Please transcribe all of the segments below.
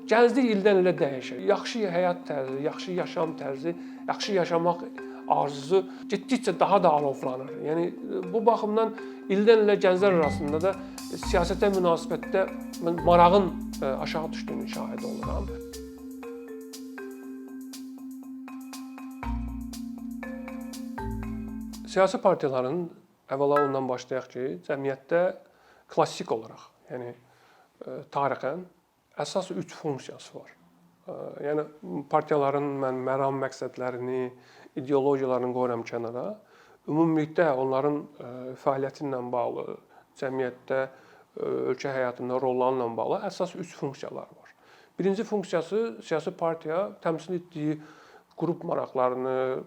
Gənclik ildən ilə dəyişir. Yaxşı həyat tərzi, yaxşı yaşam tərzi, yaxşı yaşamaq arzusu getdikcə daha da alovlanır. Yəni bu baxımdan ildən ilə gənclər arasında da siyasətə münasibətdə marağın aşağı düşdüyünün şahidi oluram. Siyasi partiyaların əvvəla ondan başlayaq ki, cəmiyyətdə klassik olaraq, yəni tarixən əsas 3 funksiyası var. Yəni partiyaların mən məram məqsədlərini, ideologiyalarını qoyuram kənara. Ümumilikdə onların fəaliyyəti ilə bağlı, cəmiyyətdə, ölkə həyatında rollarla bağlı əsas 3 funksiyalar var. Birinci funksiyası siyasi partiya təmsil etdiyi qrup maraqlarını,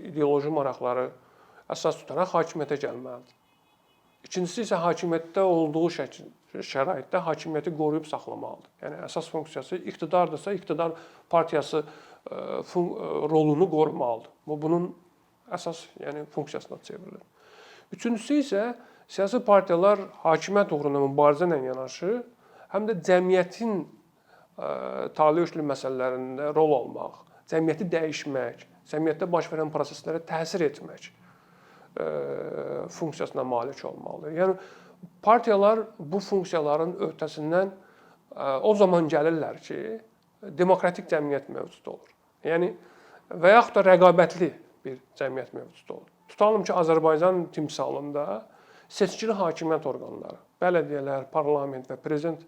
ideoloji maraqları əsas tutaraq hakimiyyətə gəlməlidir. İkincisi isə hakimiyyətdə olduğu şəraitdə hakimiyyəti qoruyub saxlamalıdır. Yəni əsas funksiyası iqtidardırsa, iqtidar partiyası rolunu qorumalıdır. Bu bunun əsas, yəni funksiyasına çevrilir. Üçüncüsü isə siyasi partiyalar hakimiyyət uğrunda mübarizə ilə yanaşı, həm də cəmiyyətin taleyüşlü məsələlərində rol almaq, cəmiyyəti dəyişmək, cəmiyyətdə baş verən proseslərə təsir etmək funksiyasına malik olmalıdır. Yəni partiyalar bu funksiyaların öhdəsindən o zaman gəlirlər ki, demokratik cəmiyyət mövcud olur. Yəni və yaxud da rəqabətli bir cəmiyyət mövcud olur. Tutalım ki, Azərbaycan timsalında seçkili hakimiyyət orqanları, bələdiyyələr, parlament və prezident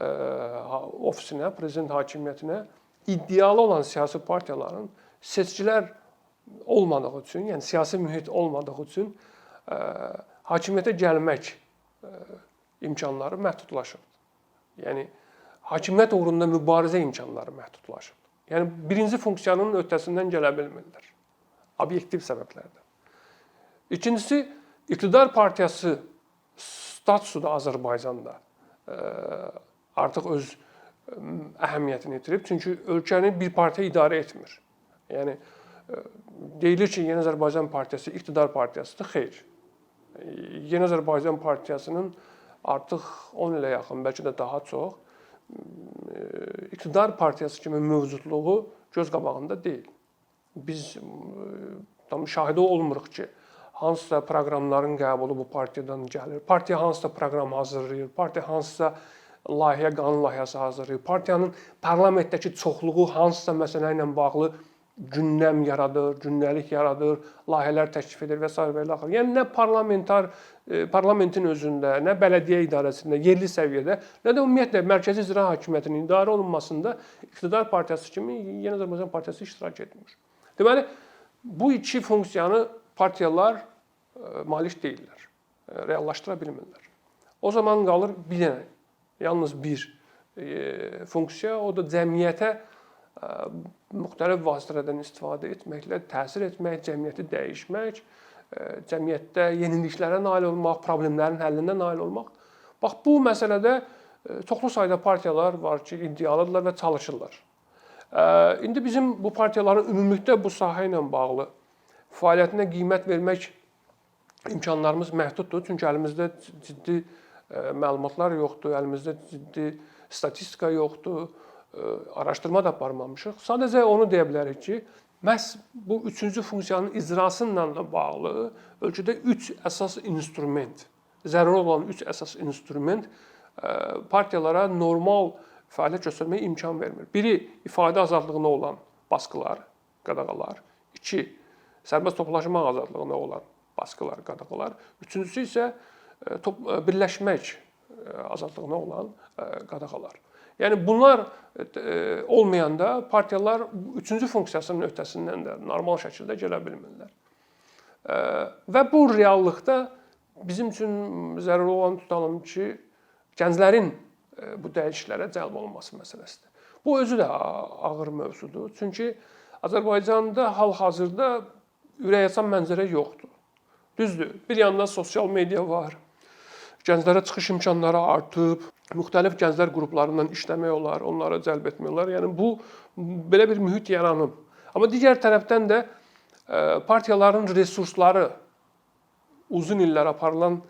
ofisinə, prezident hakimiyyətinə iddialı olan siyasi partiyaların seçkilər olmadığı üçün, yəni siyasi mühit olmadığı üçün hakimiyyətə gəlmək imkanları məhdudlaşır. Yəni hakimiyyət uğrunda mübarizə imkanları məhdudlaşır. Yəni birinci funksiyanın öhdəsindən gələ bilmirlər. Obyektiv səbəblərdən. İkincisi, iqtidar partiyası statusu da Azərbaycanda artıq öz əhəmiyyətini itirib. Çünki ölkəni bir partiya idarə etmir. Yəni deyilir ki, Yeni Azərbaycan Partiyası iqtidar partiyasıdır. Xeyr. Yeni Azərbaycan Partiyasının artıq 10 ilə yaxın, bəlkə də daha çox iqtidar partiyası kimi mövcudluğu göz qabağında deyil. Biz tam şahidi olmuruq ki, hansısa proqramların qəbulu bu partiyadan gəlir. Partiya hansısa proqram hazırlayır, partiya hansısa layihə, qanun layihəsi hazırlayır. Partiyanın parlamentdəki çoxluğu hansısa məsələ ilə bağlı gündəm yaradır, gündəlik yaradır, layihələr təklif edir və s. və ilə axır. Yəni nə parlamentin özündə, nə bələdiyyə idarəsində, yerli səviyyədə, nə də ümumiyyətlə mərkəzi icra hakimiyyətinin idarə olunmasında iqtidar partiyası kimi Yeni Azərbaycan Partiyası iştirak etmir. Deməli, bu iki funksiyanı partiyalar malik deyillər, reallaşdıra bilmirlər. O zaman qalır bir dənə, yalnız bir funksiya, o da cəmiyyətə müxtəlif vasitələrdən istifadə etməklə təsir etmək, cəmiyyəti dəyişmək, cəmiyyətdə yeniliklərə nail olmaq, problemlərin həllinə nail olmaq. Bax, bu məsələdə çoxlu sayda partiyalar var ki, iddialıdırlar və çalışırlar. İndi bizim bu partiyaların ümumilikdə bu sahə ilə bağlı fəaliyyətinə qiymət vermək imkanlarımız məhduddur. Çünki əlimizdə ciddi məlumatlar yoxdur, əlimizdə ciddi statistika yoxdur. Araşdırma da aparmamışıq. Sadəcə onu deyə bilərik ki, məhz bu üçüncü funksiyanın icrası ilə də bağlı ölkədə 3 əsas instrument, zəruri olan 3 əsas instrument partiyalara normal fəaliyyət göstərməyə imkan vermir. Biri, ifadə azadlığına olan baskılar, qadağalar. 2, sərbəst toplaşmaq azadlığına olan baskılar, qadağalar. Üçüncüsü isə birləşmək azadlığına olan qadağalar. Yəni bunlar olmayanda partiyalar üçüncü funksiyasının öhdəsindən də normal şəkildə gələ bilmirlər. Və bu reallıqda bizim üçün zəruri olan tutalım ki, gənclərin bu dəyişikliklərə cəlb olunması məsələsidir. Bu özü də ağır mövzudur. Çünki Azərbaycanda hal-hazırda ürəkaçan mənzərə yoxdur. Düzdür, bir yanda sosial media var, gənclərə çıxış imkanları artıb, müxtəlif gənclər qruplarından işləmək olar, onları cəlb etmək olar. Yəni bu belə bir mühit yaranıb. Amma digər tərəfdən də partiyaların resursları uzun illər aparılan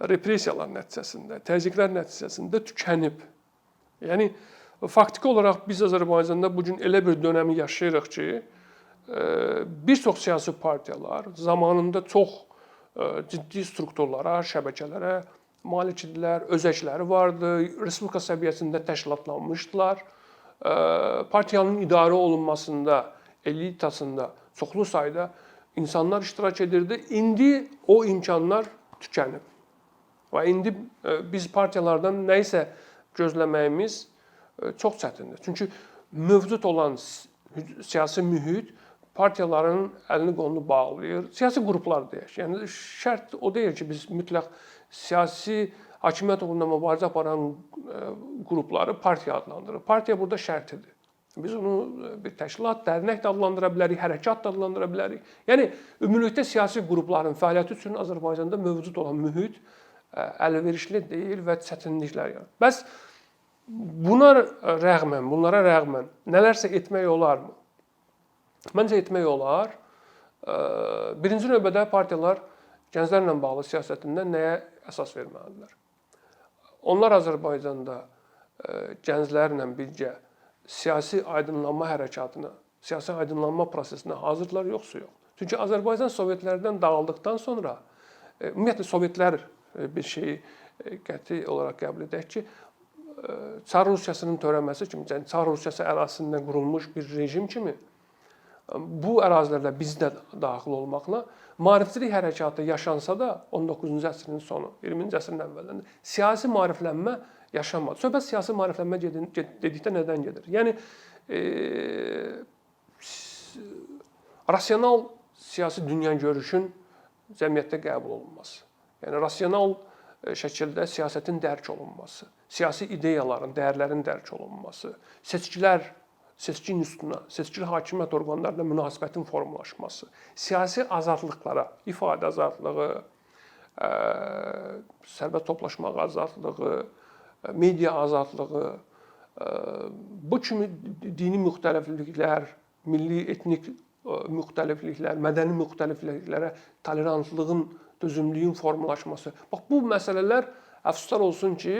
repressiyalar nəticəsində, təzyiqlər nəticəsində tükənib. Yəni Faktiki olaraq biz Azərbaycanda bu gün elə bir dönəmi yaşayırıq ki, bir çox siyasi partiyalar zamanında çox ciddi strukturlara, şəbəkələrə malikdirlər, özəkləri vardı, respublika səviyyəsində təşkilatlanmışdılar. Partiyanın idarə olunmasında, elitasında çoxlu sayda insanlar iştirak edirdi. İndi o imkanlar tükənib. Və indi biz partiyalardan nə isə gözləməyimiz çox çətindir. Çünki mövcud olan siyasi mühit partiyaların əlini qolunu bağlayır. Siyasi qruplar deyək. Yəni şərt o deyil ki, biz mütləq siyasi hakimiyyət uğrunda mübarizə aparan qrupları partiya adlandırırıq. Partiya burada şərtidir. Biz onu bir təşkilat, dərnək də adlandıra bilərik, hərəkat da adlandıra bilərik. Yəni ümumilikdə siyasi qrupların fəaliyyəti üçün Azərbaycanda mövcud olan mühit əlverişli deyil və çətinliklər yaranır. Bəs bunlara rəğmən nələrsə etmək olarmı? Məncə etmək olar. Birinci növbədə partiyalar gənclərlə bağlı siyasətində nəyə əsas verməlidirlər? Onlar Azərbaycanda gənclərlə birgə siyasi aydınlanma hərəkatına, siyasi aydınlanma prosesinə hazırdılar, yoxsa yox? Çünki Azərbaycan Sovetlərdən dağıldıqdan sonra, ümumiyyətlə Sovetlər bir şeyi qəti olaraq qəbul edək ki, Çar Rusiyasının törəməsi kimi, yəni Çar Rusiyası ərazisində qurulmuş bir rejim kimi bu ərazilərdə biz də daxil olmaqla maarifçilik hərəkatı yaşansa da 19-cu əsrin sonu, 20-ci əsrin əvvəllərində siyasi maariflənmə yaşanmadı. Söhbət siyasi maariflənmə dedikdə nədən gedir? Yəni rasional siyasi dünyagörüşün cəmiyyətdə qəbul olunması. Yəni rasional şəkildə siyasətin dərk olunması, siyasi ideyaların, dəyərlərin dərk olunması, seçki institutuna, seçkili hakimiyyət orqanlarına münasibətin formalaşması, siyasi azadlıqlara, ifadə azadlığı, sərbəst toplaşmaq azadlığı, media azadlığı, bu kimi dini müxtəlifliklər, milli etnik müxtəlifliklər, mədəni müxtəlifliklərə tolerantlığın, dözümlüyün formalaşması. Bax, bu məsələlər əfsuslar olsun ki,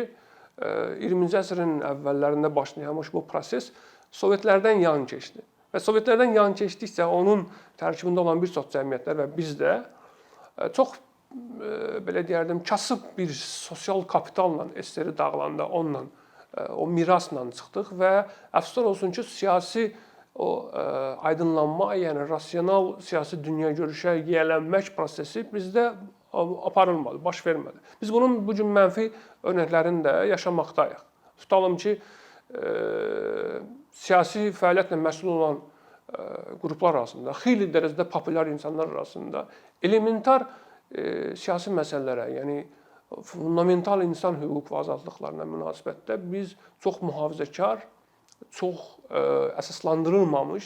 20-ci əsrin əvvəllərində başlamış bu proses Sovetlərdən yan keçdi. Və Sovetlərdən yan keçdikcə onun tərkibində olan bir çox cəmiyyətlər və biz də çox belə deyərdim, kasıb bir sosial kapitalla SSR dağılanda onunla, o mirasla çıxdıq və əfsuslar olsun ki, siyasi o aydınlanma, yəni rasional siyasi dünyagörüşə yiyələnmək prosesi bizdə aparılmadı, baş vermədi. Biz bunun bu gün mənfi örnəklərini də yaşamaqdayıq. Tutalım ki, siyasi fəaliyyətlə məsul olan qruplar arasında, xeyli dərəcədə populyar insanlar arasında elementar siyasi məsələlərə, yəni fundamental insan hüquq və azadlıqlarına münasibətdə biz çox mühafizəkar, çox əsaslandırılmamış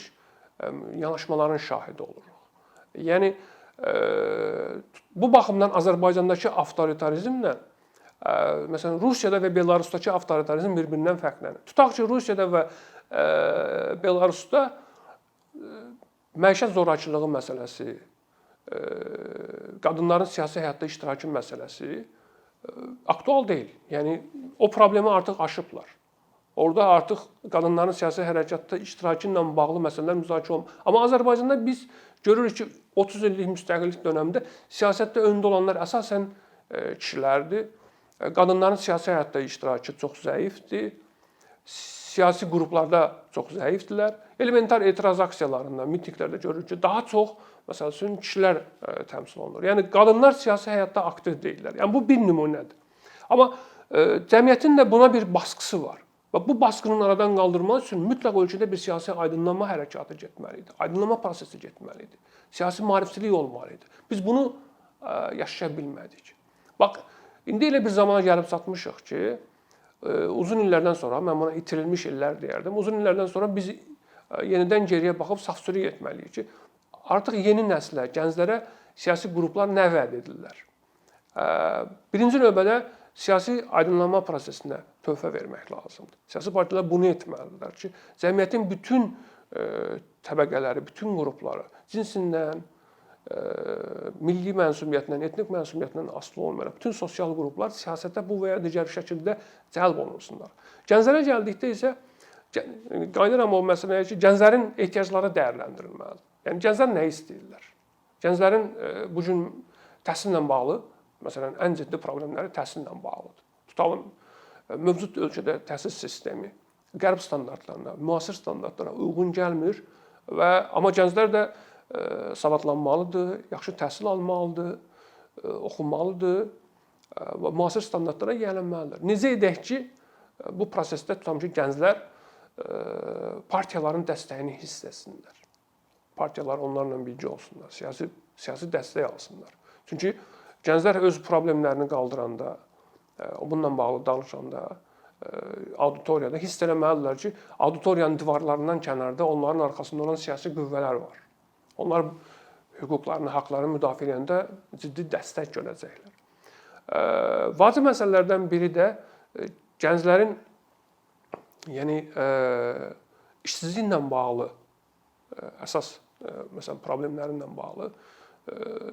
yanaşmaların şahidi oluruq. Yəni bu baxımdan Azərbaycandakı avtoritarizmlə məsələn Rusiyada və Belarusdakı avtoritarizm bir-birindən fərqlənir. Tutaq ki, Rusiyada və Belarusda məişət zorakılığı məsələsi, qadınların siyasi həyatda iştirakı məsələsi aktual deyil. Yəni o problemi artıq aşıblar. Orada artıq qadınların siyasi hərəkatda iştirakı ilə bağlı məsələlər müzakirə olunur. Amma Azərbaycanda biz görürük ki, 30 illik müstəqillik dövründə siyasətdə öndə olanlar əsasən kişilərdir. Qadınların siyasi həyatda iştirakı çox zəifdir. Siyasi qruplarda çox zəifdirlər. Elementar etiraz aksiyalarında, mitinglərdə görürük ki, daha çox məsəl üçün kişilər təmsil olunur. Yəni qadınlar siyasi həyatda aktiv deyillər. Yəni bu bir nümunədir. Amma cəmiyyətin də buna bir baskısı var. Və bu baskının aradan qaldırmaq üçün mütləq ölkədə bir siyasi aydınlanma hərəkatı getməlidir. Aydınlanma prosesi getməlidir. Siyasi maarifçilik olmalıdır. Biz bunu yaşaya bilmədik. Bax, indi elə bir zamana gəlib çatmışıq ki, uzun illərdən sonra, mən buna itirilmiş illər deyərdim, uzun illərdən sonra biz yenidən geriyə baxıb saf-sürük etməliyik ki, artıq yeni nəslə, gənclərə siyasi qruplar nə vəd edirlər? Birinci növbədə siyasi aydınlanma prosesinə töhfə vermək lazımdır. Siyasi partiyalar bunu etməlidirlər ki, cəmiyyətin bütün təbəqələri, bütün qrupları cinsindən, milli mənsubiyyətindən, etnik mənsubiyyətindən asılı olmayaraq bütün sosial qruplar siyasətə bu və ya digər şəkildə cəlb olunsunlar. Gənclərə gəldikdə isə Qayıdıram o məsələyə ki, gənclərin ehtiyacları dəyərləndirilməlidir. Yəni gənclər nə istəyirlər? Gənclərin bu gün təhsillə bağlı, məsələn, ən ciddi problemləri təhsillə bağlıdır. Tutalım, mövcud ölkədə təhsil sistemi qərb standartlarına, müasir standartlara uyğun gəlmir amma gənclər də savadlanmalıdır, yaxşı təhsil almalıdır, oxumalıdır və müasir standartlara yiyələnməlidir. Necə edək ki, bu prosesdə tutam ki, gənclər partiyaların dəstəyini hiss etsinlər. Partiyalar onlarla birgə olsunlar, siyasi dəstək alsınlar. Çünki gənclər öz problemlərini qaldıranda, bununla bağlı danışanda, auditoriyada hiss eləməlidirlər ki, auditoriyanın divarlarından kənarda onların arxasında olan siyasi qüvvələr var. Onlar hüquqlarını, haqlarını müdafiə edəndə ciddi dəstək görəcəklər. Vacib məsələlərdən biri də gənclərin işsizliklə bağlı əsas məsələn problemlərlə bağlı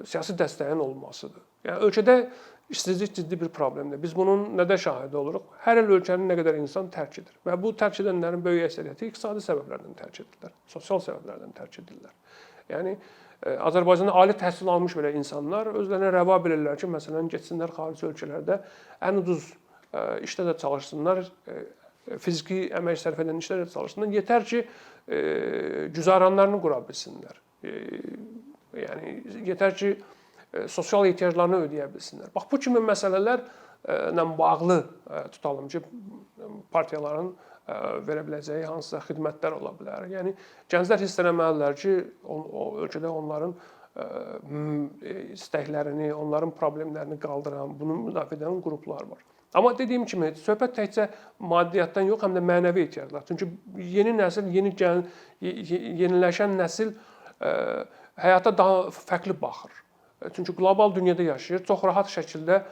siyasi dəstəyin olmasıdır. Yəni ölkədə işsizlik ciddi bir problemdir. Biz bunun nədə şahidi oluruq? Hər il ölkənin nə qədər insan tərk edir və bu tərk edənlərin böyük əksəriyyəti iqtisadi səbəblərdən tərk edirlər, sosial səbəblərdən tərk edirlər. Yəni Azərbaycanda ali təhsil almış belə insanlar özlərinə rəva bilirlər ki, məsələn, getsinlər xarici ölkələrdə ən ucuz işdə də çalışsınlar, fiziki əmək sərf edən işdə də çalışsınlar. Yetər ki, güzəranlarını qura bilsinlər. Yəni yetər ki, sosial ehtiyaclarını ödəyə bilsinlər. Bax, bu kimi məsələlərlə bağlı tutalım ki, partiyaların verə biləcəyi hansısa xidmətlər ola bilər. Yəni gənclər hiss eləməlidirlər ki, o ölkədə onların istəklərini, onların problemlərini qaldıran, bunu müdafiə edən qruplar var. Amma dediyim kimi, söhbət təkcə maddiyyatdan yox, həm də mənəvi ehtiyaclar. Çünki yeni nəsil, yeniləşən nəsil həyata daha fərqli baxır. Çünki qlobal dünyada yaşayır, çox rahat şəkildə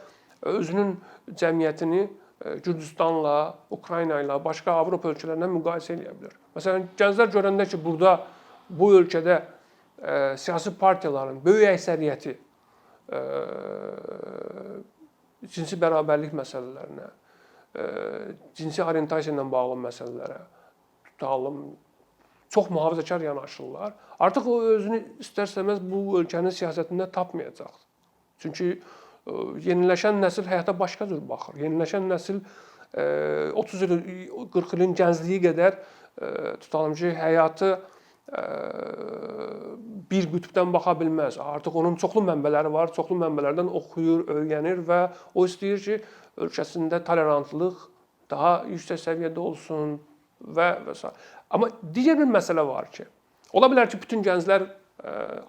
özünün cəmiyyətini Gürcüstanla, Ukrayna ilə, başqa Avropa ölkələrindən müqayisə edə bilər. Məsələn, gənclər görəndə ki, bu ölkədə siyasi partiyaların böyük əksəriyyəti cinsi bərabərlik məsələlərinə, cinsi orientasiya ilə bağlı məsələlərə tutalım, çox mühafizəkar yanaşırlar. Artıq o özünü istər-istəməz bu ölkənin siyasətində tapmayacaq. Çünki yeniləşən nəsil həyata başqa cür baxır. Yeniləşən nəsil 30 il, 40 ilin gəncliyi qədər tutalım ki, həyatı bir qütbdən baxa bilməz. Artıq onun çoxlu mənbələri var, çoxlu mənbələrdən oxuyur, öyrənir və o istəyir ki, ölkəsində tolerantlıq daha yüksək səviyyədə olsun və s. Amma digər bir məsələ var ki, ola bilər ki, bütün gənclər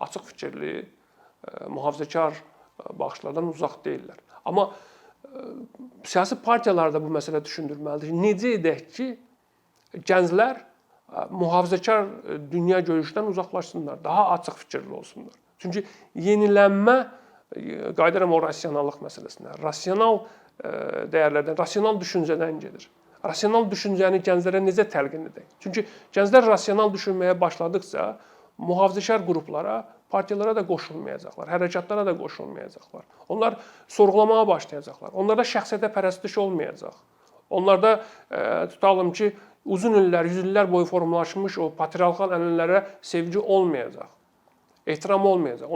açıq fikirli, mühafizəkar baxışlardan uzaq deyirlər. Amma siyasi partiyalar da bu məsələ düşündürməlidir ki, necə edək ki, gənclər mühafizəkar dünya görüşdən uzaqlaşsınlar, daha açıq fikirli olsunlar. Çünki yenilənmə, qayıdıram o rasionallıq məsələsinə, rasional dəyərlərdən, rasional düşüncədən gedir. Rasional düşüncəni gənclərə necə təlqin edək? Çünki gənclər rasional düşünməyə başladıqca mühafizəkar qruplara, partiyalara da qoşulmayacaqlar, hərəkatlara da qoşulmayacaqlar. Onlar sorğulamağa başlayacaqlar. Onlarda şəxsiyyətə pərəstiş olmayacaq. Onlarda tutalım ki, uzun illər, 100 illər boyu formalaşmış o patriarxal ənənələrə sevgi olmayacaq, ehtiram olmayacaq.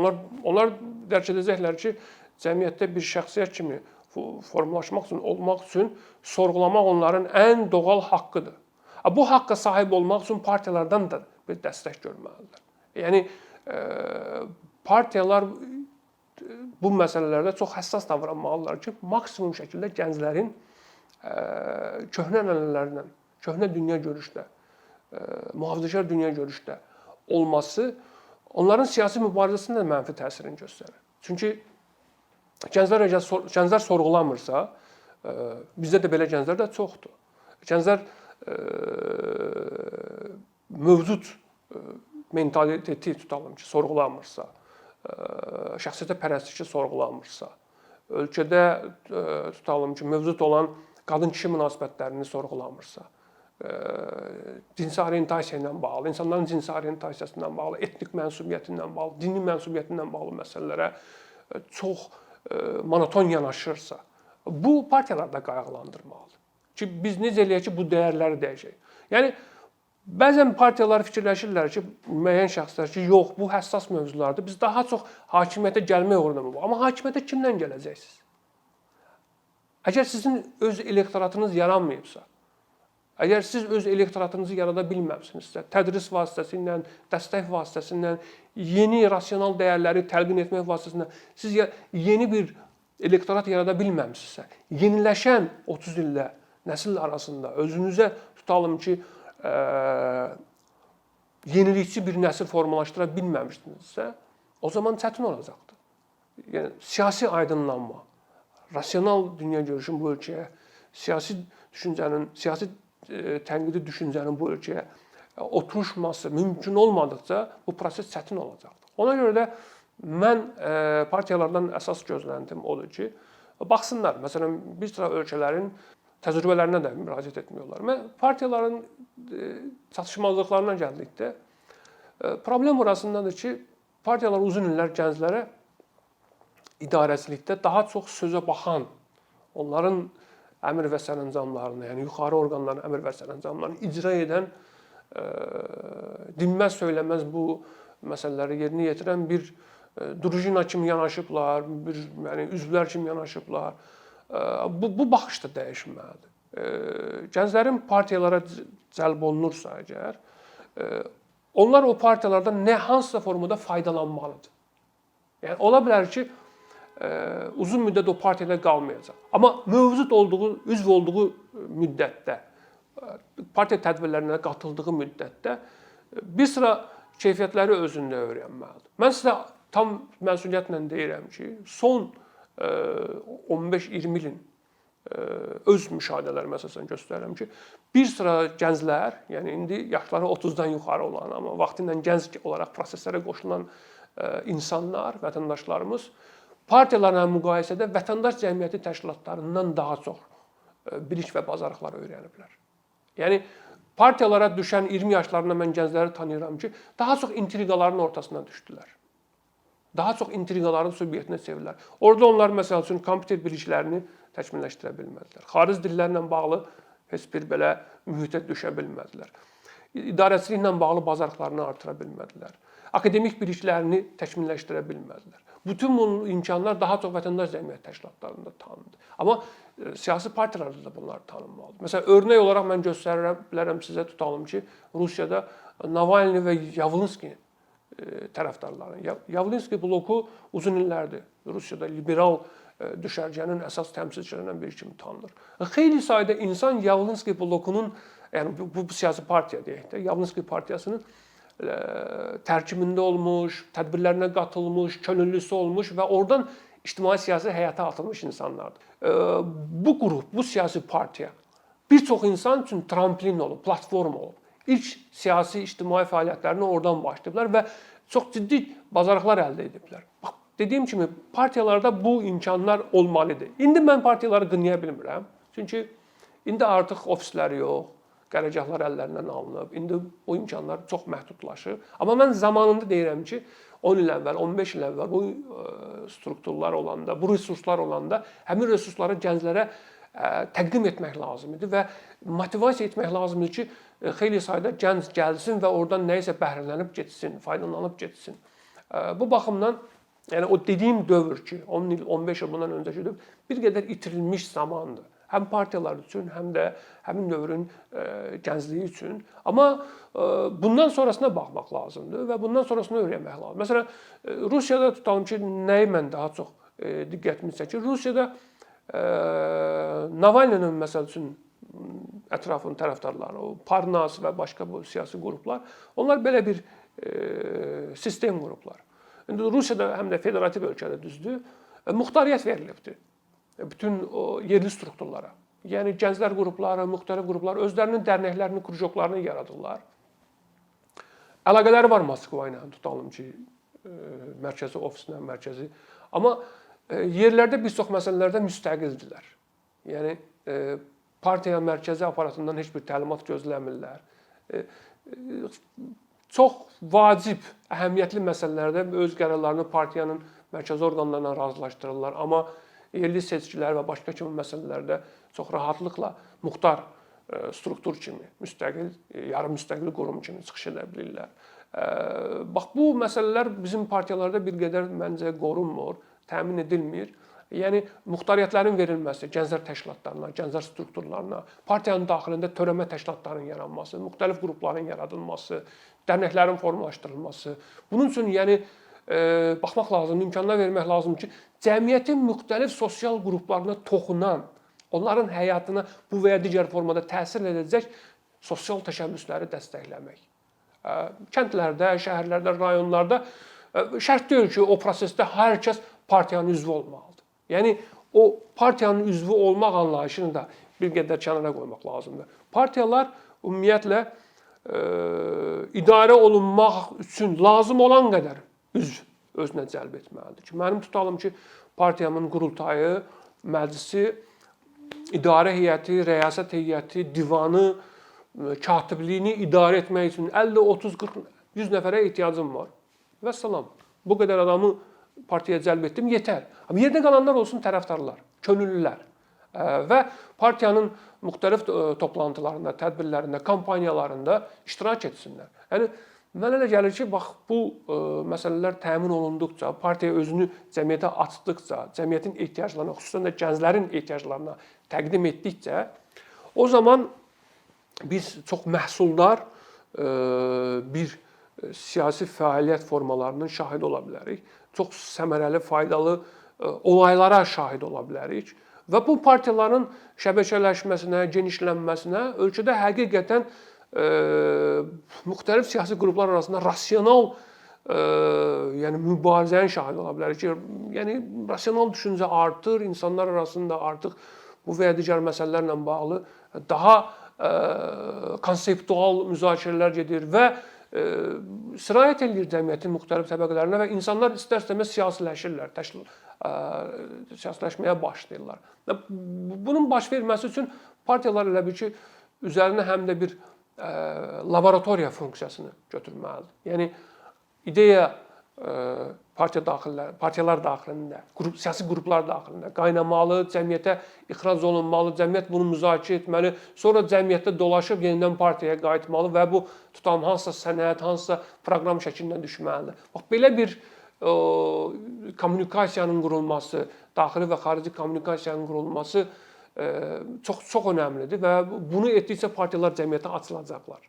Onlar dərk edəcəklər ki, cəmiyyətdə bir şəxsiyyət kimi formalaşmaq üçün, olmaq üçün sorğulamaq onların ən doğal haqqıdır. Bu haqqa sahib olmaq üçün partiyalardan da bir dəstək görməlidirlər. Yəni partiyalar bu məsələlərdə çox həssas davranmalıdırlar ki, maksimum şəkildə gənclərin köhnə ənənələrlə, köhnə dünya görüşdə, mühafizəkar dünya görüşdə olması onların siyasi mübarizəsində də mənfi təsirini göstərir. Çünki gənclər sorğulamırsa, bizdə də belə gənclər də çoxdur. Gənclər mövcud mentaliteti tutalım ki, sorğulamırsa, şəxsiyyətə pərəstişi sorğulamırsa, ölkədə tutalım ki, mövcud olan qadın-kişi münasibətlərini sorğulamırsa, cinsi orientasiya ilə bağlı, insanların cinsi orientasiyası ilə bağlı, etnik mənsubiyyəti ilə bağlı, dini mənsubiyyəti ilə bağlı məsələlərə çox monoton yanaşırsa, bu partiyalar da qayğılandırmalıdır. Ki biz necə eləyək ki, bu dəyərləri dəyişək. Yəni Bəzən partiyalar fikirləşirlər ki, müəyyən şəxslər ki, yox, bu həssas mövzulardır. Biz daha çox hakimiyyətə gəlmək uğruna bu. Amma hakimiyyətə kimdən gələcəksiniz? Əgər sizin öz elektoratınız yaranmayıbsa, əgər siz öz elektoratınızı yarada bilməmisinizsə, tədris vasitəsilə, dəstək vasitəsilə, yeni rasional dəyərləri təlqin etmək vasitəsilə siz yeni bir elektorat yarada bilməmisinizsə, yeniləşən 30 illə nəsil arasında özünüzə tutalım ki, yenilikçi bir nəsil formalaşdıra bilməmişsinizsə, o zaman çətin olacaqdır. Yəni siyasi aydınlanma, rasional dünya görüşün bu ölkəyə, siyasi düşüncənin, siyasi tənqidi düşüncənin bu ölkəyə oturuşması mümkün olmadıqca bu proses çətin olacaqdır. Ona görə də mən partiyalardan əsas gözləntim odur ki, baxsınlar. Məsələn, bir sıra ölkələrin təcrübələrinə də müraciət etmiyorlar. Mən partiyaların çatışmazlıqlarına gəldikdə problem burasındadır ki, partiyalar uzun illər gənclərə idarəçilikdə daha çox sözə baxan, onların əmr və sərəncamlarını, yəni yuxarı orqanların əmr və sərəncamlarını icra edən, dinməz söyləməz bu məsələləri yerinə yetirən bir drujina kimi yanaşıblar, bir yəni üzvlər kimi yanaşıblar. Bu baxış da dəyişməlidir. Gənclərin partiyalara cəlb olunursa əgər, onlar o partiyalardan hansısa formada faydalanmalıdır. Yəni ola bilər ki, uzun müddət o partiyada qalmayacaq. Amma mövcud olduğu, üzv olduğu müddətdə, partiya tədbirlərinə qatıldığı müddətdə bir sıra keyfiyyətləri özündə öyrənməlidir. Mən sizə tam məsuliyyətlə deyirəm ki, son 15-20 ilin öz müşahidələrimə əsasən göstərirəm ki, bir sıra gənclər, yəni indi yaşları 30-dan yuxarı olan, amma vaxtilə gənc olaraq proseslərə qoşulan insanlar, vətəndaşlarımız partiyalarla müqayisədə vətəndaş cəmiyyəti təşkilatlarından daha çox bilik və bacarıqlar öyrəniblər. Yəni partiyalara düşən 20 yaşlarında mən gəncləri tanıyıram ki, daha çox intriqaların ortasına düşdülər. Daha çox intriqaların subyektinə çevirilər. Orada onlar məsəl üçün kompüter biliklərini təkmilləşdirə bilmədilər. Xarici dillərlə bağlı heç bir belə mühitə düşə bilmədilər. İdarəçiliklə bağlı bacarıqlarını artıra bilmədilər. Akademik biliklərini təkmilləşdirə bilmədilər. Bütün bu imkanlar daha çox vətəndaş cəmiyyət təşkilatlarında tanındı. Amma siyasi partiyalarda da bunlar tanınmalıdır. Məsələn, örnək olaraq mən göstərə bilərəm sizə, tutalım ki, Rusiyada Navalny və Yavlinski tərəfdarları. Yavlinski bloku uzun illərdir Rusiyada liberal düşərgənin əsas təmsilçilərindən biri kimi tanınır. Xeyli sayda insan Yavlinski blokunun, yəni bu siyasi partiya deyək də, Yavlinski partiyasının tərkibində olmuş, tədbirlərinə qatılmış, könüllüsü olmuş və oradan ictimai-siyasi həyata atılmış insanlardır. Bu qrup, bu siyasi partiya bir çox insan üçün tramplin olub, platform olub. İlk siyasi ictimai fəaliyyətlərini oradan başlayıblar və çox ciddi bacarıqlar əldə ediblər. Bax, dediyim kimi partiyalarda bu imkanlar olmalıdır. İndi mən partiyaları qınaya bilmirəm. Çünki indi artıq ofislər yox, qərargahlar əllərindən alınıb. İndi o imkanlar çox məhdudlaşıb. Amma mən zamanında deyirəm ki, 10 il əvvəl, 15 il əvvəl bu strukturlar olanda, bu resurslar olanda həmin resursları gənclərə təqdim etmək lazım idi və motivasiya etmək lazım idi ki, xeyli sayda gənc gəlsin və oradan nəyisə bəhrələnib getsin, faydalanıb getsin. Bu baxımdan, yəni o dediyim dövr ki, 10 il, 15 il bundan öncəkidir, bir qədər itirilmiş zamandır. Həm partiyalar üçün, həm də həmin dövrün gəncliyi üçün. Amma bundan sonrasına baxmaq lazımdır və bundan sonrasını öyrənmək lazımdır. Məsələn, Rusiyada tutalım ki, nəyi mən daha çox diqqətimi çəkir? Rusiyada Navalny'nin məsəl üçün ətrafının tərəfdarları, o Parnas və başqa bu siyasi qruplar, onlar belə bir sistem qruplar. İndi Rusiyada həm də federativ ölkədə düzdür, muxtariyyət verilibdir bütün o yerli strukturlara. Yəni gənclər qrupları, müxtəlif qruplar özlərinin dərnəklərini, krujoklarını yaradırlar. Əlaqələri var Moskva ilə, tutalım ki, mərkəzi ofisinə, mərkəzi. Amma yerlərdə bir çox məsələlərdə müstəqildirlər. Yəni partiya mərkəzi aparatından heç bir təlimat gözləmirlər. Çox vacib, əhəmiyyətli məsələlərdə öz qərarlarını partiyanın mərkəzi orqanlarına razılaşdırırlar. Amma yerli seçkilər və başqa kimi məsələlərdə çox rahatlıqla muxtar struktur kimi, müstəqil, yarım müstəqil qurum kimi çıxış edə bilirlər. Bax, bu məsələlər bizim partiyalarda bir qədər məncə qorunmur, təmin edilmir. Yəni, muxtariyyətlərin verilməsi gənclər təşkilatlarına, gənclər strukturlarına, partiyanın daxilində törəmə təşkilatlarının yaranması, müxtəlif qrupların yaradılması, dərnəklərin formalaşdırılması. Bunun üçün, yəni, baxmaq lazım, imkanlar vermək lazım ki, cəmiyyətin müxtəlif sosial qruplarına toxunan, onların həyatına bu və ya digər formada təsir edəcək sosial təşəbbüsləri dəstəkləmək. Kəndlərdə, şəhərlərdə, rayonlarda şərt deyil ki, o prosesdə hər kəs partiyanın üzvü olmalıdır. Yəni, o partiyanın üzvü olmaq anlayışını da bir qədər kənara qoymaq lazımdır. Partiyalar ümumiyyətlə idarə olunmaq üçün lazım olan qədər üzv özünə cəlb etməlidir ki, mənim tutalım ki, partiyamın qurultayı, məclisi, idarə heyəti, rəyasət heyəti, divanı, katibliyini idarə etmək üçün 50, 30, 40, 100 nəfərə ehtiyacım var. Və salam. Bu qədər adamı partiyaya cəlb etdim, yetər. Amma yerdə qalanlar olsun tərəfdarlar, könüllülər və partiyanın müxtəlif toplantılarında, tədbirlərində, kampaniyalarında iştirak etsinlər. Yəni, mənə elə gəlir ki, bax, bu məsələlər təmin olunduqca, partiya özünü cəmiyyətə açdıqca, cəmiyyətin ehtiyaclarına, xüsusən də gənclərin ehtiyaclarına təqdim etdikcə, o zaman biz çox məhsuldar bir siyasi fəaliyyət formalarının şahidi ola bilərik. Çox səmərəli, faydalı olaylara şahid ola bilərik. Və bu partiyaların şəbəkələşməsinə, genişlənməsinə ölkədə həqiqətən müxtəlif siyasi qruplar arasında rasional yəni mübarizənin şahidi ola bilərik ki, yəni rasional düşüncə artır, insanlar arasında artıq bu və ya digər məsələlərlə bağlı daha konseptual müzakirələr gedir və sirayət edir cəmiyyətin müxtəlif təbəqələrinə və insanlar istər-istəməz siyasiləşirlər, siyasiləşməyə başlayırlar. Bunun baş verməsi üçün partiyalar elə bil ki, üzərinə həm də bir laboratoriya funksiyasını götürməlidir. Yəni, ideya partiyalar daxilində, siyasi qruplar daxilində qaynamalı, cəmiyyətə ixrac olunmalı, cəmiyyət bunu müzakirə etməli, sonra cəmiyyətdə dolaşıb yenidən partiyaya qayıtmalı və bu tutam hansısa sənəd, hansısa proqram şəklində düşməlidir. Bax, belə bir kommunikasiyanın qurulması, daxili və xarici kommunikasiyanın qurulması çox önəmlidir və bunu etdikcə partiyalar cəmiyyətə açılacaqlar.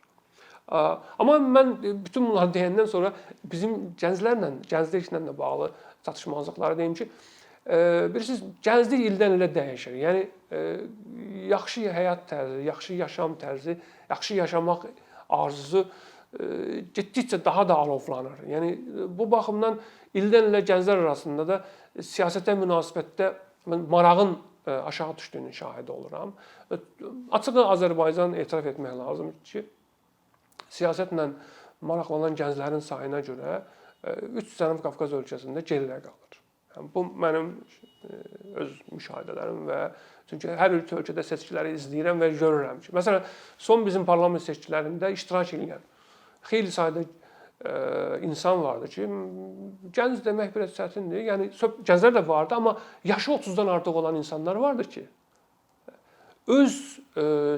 Amma mən bütün bunları deyəndən sonra bizim gəncliklə də bağlı çatışmazlıqları deyim ki, bilirsiniz, gənclik ildən ilə dəyişir. Yəni, yaxşı həyat tərzi, yaxşı yaşam tərzi, yaxşı yaşamaq arzusu getdikcə daha da alovlanır. Yəni, bu baxımdan ildən ilə gənclər arasında da siyasətə münasibətdə marağın aşağı düşdüyünün şahidi oluram. Açığı Azərbaycan etiraf etmək lazımdır ki, siyasətlə maraqlanan gənclərin sayına görə 3 Cənubi Qafqaz ölkəsində geridə qalır. Yəni, bu mənim öz müşahidələrim və çünki hər ölkədə seçkiləri izləyirəm və görürəm ki, məsələn, son bizim parlament seçkilərində iştirak edən xeyli sayda insan vardı ki, gənc demək biraz çətindir. Yəni, gənclər də vardı, amma yaşı 30-dan artıq olan insanlar vardı ki, öz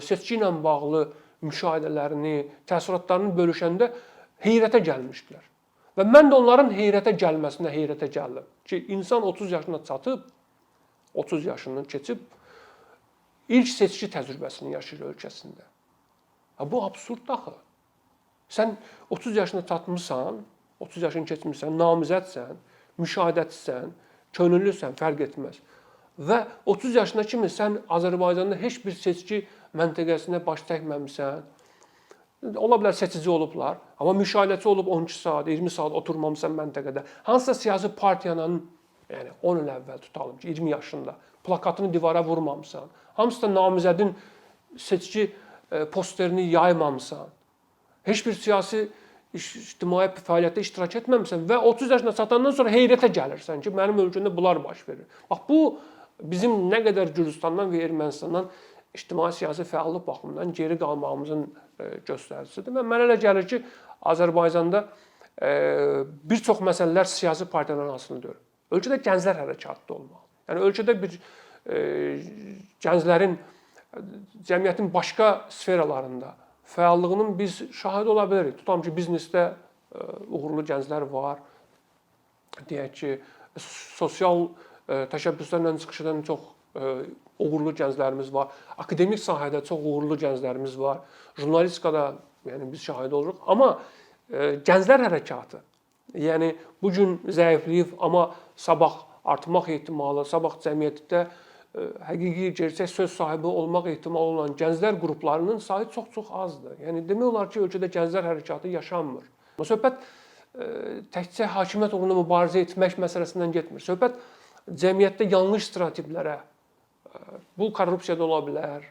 seçki ilə bağlı müşahidələrini, təəssüratlarını bölüşəndə heyrətə gəlmişdilər. Və mən də onların heyrətə gəlməsinə heyrətə gəldim. Ki, insan 30 yaşına çatıb, 30 yaşını keçib, ilk seçki təcrübəsini yaşayır ölkəsində. Bu absurd axı. Sən 30 yaşına çatmışsan, 30 yaşını keçmişsən, namizədsən, müşahidəçisən, könüllüsən, fərq etməz. Və 30 yaşına kimi sən Azərbaycanda heç bir seçki məntəqəsinə baş çəkməmisən. Ola bilər seçici olublar, amma müşahidəçi olub 12 saat, 20 saat oturmamısan məntəqədə. Hansısa siyasi partiyanın, yəni 10 il əvvəl tutalım ki, 20 yaşında plakatını divara vurmamısan, hamısı da namizədin seçki posterini yaymamısan, heç bir siyasi ictimai fəaliyyətdə iştirak etməmisən və 30 yaşına çatandan sonra heyrətə gəlirsən ki, mənim ölkəmdə bunlar baş verir. Bax, bu bizim nə qədər Gürcüstandan və Ermənistandan ictimai-siyasi fəallıq baxımından geri qalmağımızın göstəricisidir. Və mənə elə gəlir ki, Azərbaycanda bir çox məsələlər siyasi partiyaların arasında deyil. Ölkədə gənclər hərəkatda olmalı. Yəni, ölkədə bir gənclərin cəmiyyətin başqa sferalarında fəallığının biz şahidi ola bilərik. Tutam ki, biznesdə uğurlu gənclər var. Deyək ki, sosial təşəbbüslərlə çıxış edən çox uğurlu gənclərimiz var. Akademik sahədə çox uğurlu gənclərimiz var. Jurnalistikada yəni biz şahid oluruq. Amma gənclər hərəkatı, yəni bu gün zəifləyib, amma sabah artmaq ehtimalı, sabah cəmiyyətdə həqiqi, gerçək söz sahibi olmaq ehtimalı olan gənclər qruplarının sayı çox-çox azdır. Yəni demək olar ki, ölkədə gənclər hərəkatı yaşanmır. Söhbət təkcə hakimiyyət uğrunda mübarizə etmək məsələsindən getmir. Söhbət cəmiyyətdə yanlış stereotiplərə, bu korrupsiya da ola bilər,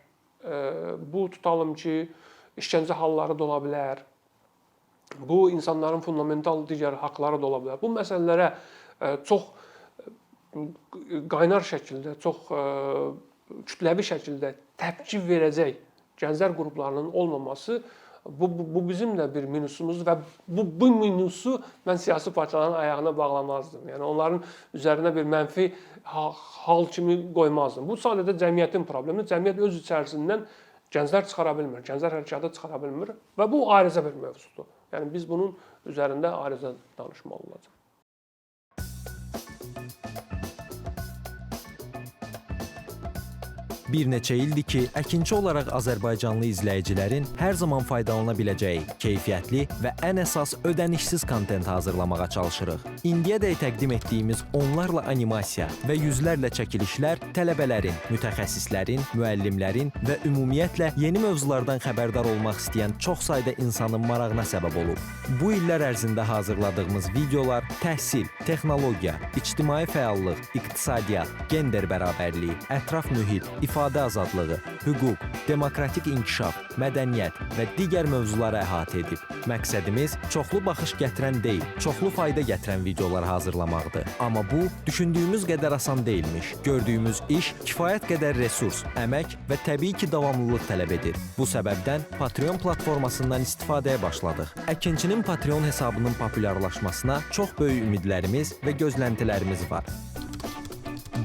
bu tutalım ki, işgəncə halları da ola bilər, bu insanların fundamental digər haqları da ola bilər. Bu məsələlərə çox qaynar şəkildə, çox kütləvi şəkildə təpki verəcək gənclər qruplarının olmaması bu bizim də bir minusumuzdur və bu minusu mən siyasi partiyaların ayağına bağlamazdım. Yəni onların üzərinə bir mənfi hal kimi qoymazdım. Bu sadəcə cəmiyyətin problemi. Cəmiyyət öz içərisindən gənclər çıxara bilmir, gənclər hərəkatı çıxara bilmir və bu ayrıca bir mövzudur. Yəni biz bunun üzərində ayrıca danışmalı olacağıq. Bir neçə ildir ki, əkinçi olaraq Azərbaycanlı izləyicilərin hər zaman faydalana biləcəyi, keyfiyyətli və ən əsas ödənişsiz kontent hazırlamağa çalışırıq. İndiyədək təqdim etdiyimiz onlarla animasiya və yüzlərlə çəkilişlər tələbələrin, mütəxəssislərin, müəllimlərin və ümumiyyətlə yeni mövzulardan xəbərdar olmaq istəyən çox sayda insanın marağına səbəb olub. Bu illər ərzində hazırladığımız videolar təhsil, texnologiya, ictimai fəallıq, iqtisadiyyat, gender bərabərliyi, ətraf mühit, ifadə azadlığı, hüquq, demokratik inkişaf, mədəniyyət və digər mövzuları əhatə edib. Məqsədimiz çoxlu baxış gətirən deyil, çoxlu fayda gətirən videolar hazırlamaqdır. Amma bu, düşündüyümüz qədər asan deyilmiş. Gördüyümüz iş kifayət qədər resurs, əmək və təbii ki, davamlılıq tələb edir. Bu səbəbdən Patreon platformasından istifadəyə başladıq. Əkinçinin Patreon hesabının populyarlaşmasına çox böyük ümidlərimiz və gözləntilərimiz var.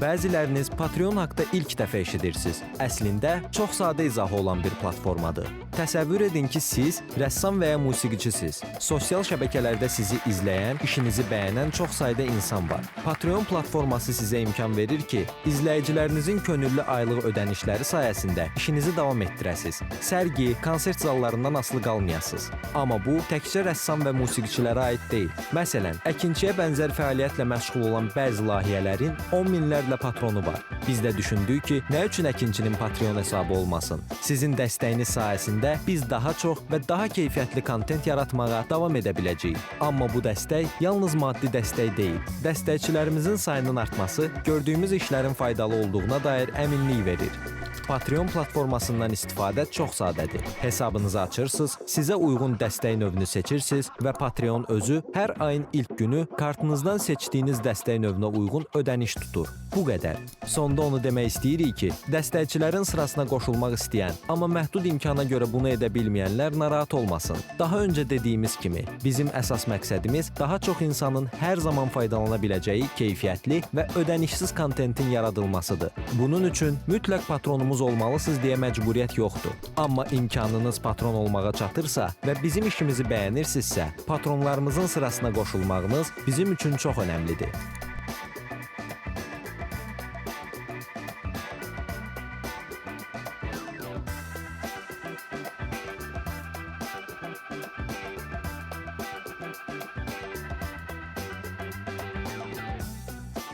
Bəziləriniz Patreon haqda ilk dəfə eşidirsiniz. Əslində, çox sadə izahı olan bir platformadır. Təsəvvür edin ki, siz rəssam və ya musiqiçisiniz. Sosial şəbəkələrdə sizi izləyən, işinizi bəyənən çox sayda insan var. Patreon platforması sizə imkan verir ki, izləyicilərinizin könüllü aylıq ödənişləri sayəsində işinizi davam etdirəsiniz. Sərgi, konsert zallarından asılı qalmayasınız. Amma bu, təkcə rəssam və musiqiçilərə aid deyil. Məsələn, əkinçiyə bənzər fəaliyyətlə məşğul olan bəzi layihələrin 10 minlərlə patronu var. Biz də düşündük ki, nə üçün əkinçinin Patreon hesabı olmasın? Sizin dəstəyiniz sayəsində biz daha çox və daha keyfiyyətli kontent yaratmağa davam edə biləcəyik. Amma bu dəstək yalnız maddi dəstək deyil. Dəstəkçilərimizin sayının artması gördüyümüz işlərin faydalı olduğuna dair əminlik verir. Patreon platformasından istifadə çox sadədir. Hesabınızı açırsınız, sizə uyğun dəstək növünü seçirsiniz və Patreon özü hər ayın ilk günü kartınızdan seçdiyiniz dəstək növünə uyğun ödəniş tutur. Bu qədər. Sonda onu demək istəyirik ki, dəstəkçilərin sırasına qoşulmaq istəyən, amma məhdud imkana görə bunu edə bilməyənlər narahat olmasın. Daha öncə dediyimiz kimi, bizim əsas məqsədimiz daha çox insanın hər zaman faydalana biləcəyi keyfiyyətli və ödənişsiz kontentin yaradılmasıdır. Bunun üçün mütləq patronumuz olmalısınız deyə məcburiyyət yoxdur. Amma imkanınız patron olmağa çatırsa və bizim işimizi bəyənirsinizsə, patronlarımızın sırasına qoşulmağınız bizim üçün çox önəmlidir.